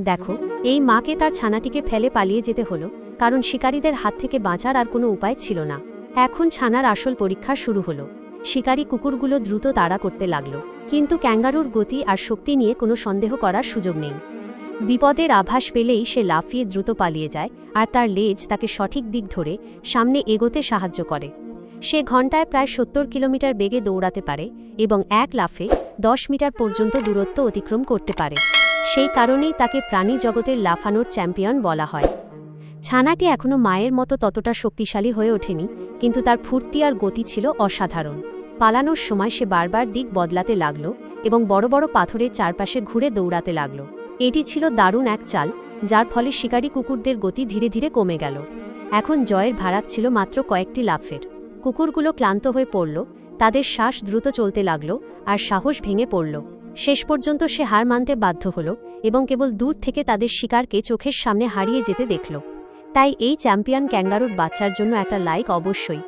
দেখো, এই মাকে তার ছানাটিকে ফেলে পালিয়ে যেতে হলো, কারণ শিকারীদের হাত থেকে বাঁচার আর কোনো উপায় ছিল না। এখন ছানার আসল পরীক্ষা শুরু হলো। শিকারী কুকুরগুলো দ্রুত তাড়া করতে লাগল, কিন্তু ক্যাঙ্গারুর গতি আর শক্তি নিয়ে কোনো সন্দেহ করার সুযোগ নেই। বিপদের আভাস পেলেই সে লাফিয়ে দ্রুত পালিয়ে যায়, আর তার লেজ তাকে সঠিক দিক ধরে সামনে এগোতে সাহায্য করে। সে ঘন্টায় প্রায় 70 কিলোমিটার বেগে দৌড়াতে পারে এবং এক লাফে 10 মিটার পর্যন্ত দূরত্ব অতিক্রম করতে পারে। সেই কারণেই তাকে প্রাণী জগতের লাফানোর চ্যাম্পিয়ন বলা হয়। ছানাটি এখনও মায়ের মতো ততটা শক্তিশালী হয়ে ওঠেনি, কিন্তু তার ফুর্তি আর গতি ছিল অসাধারণ। পালানোর সময় সে বারবার দিক বদলাতে লাগল এবং বড় বড় পাথরের চারপাশে ঘুরে দৌড়াতে লাগল। এটি ছিল দারুণ এক চাল, যার ফলে শিকারী কুকুরদের গতি ধীরে ধীরে কমে গেল। এখন জয়ের ভাড়া ছিল মাত্র কয়েকটি লাফের। কুকুরগুলো ক্লান্ত হয়ে পড়ল, তাদের শ্বাস দ্রুত চলতে লাগল আর সাহস ভেঙে পড়ল। শেষ পর্যন্ত সে হার মানতে বাধ্য হল এবং কেবল দূর থেকে তাদের শিকারকে চোখের সামনে হারিয়ে যেতে দেখল। তাই এই চ্যাম্পিয়ন ক্যাঙ্গারুর বাচ্চার জন্য একটা লাইক অবশ্যই।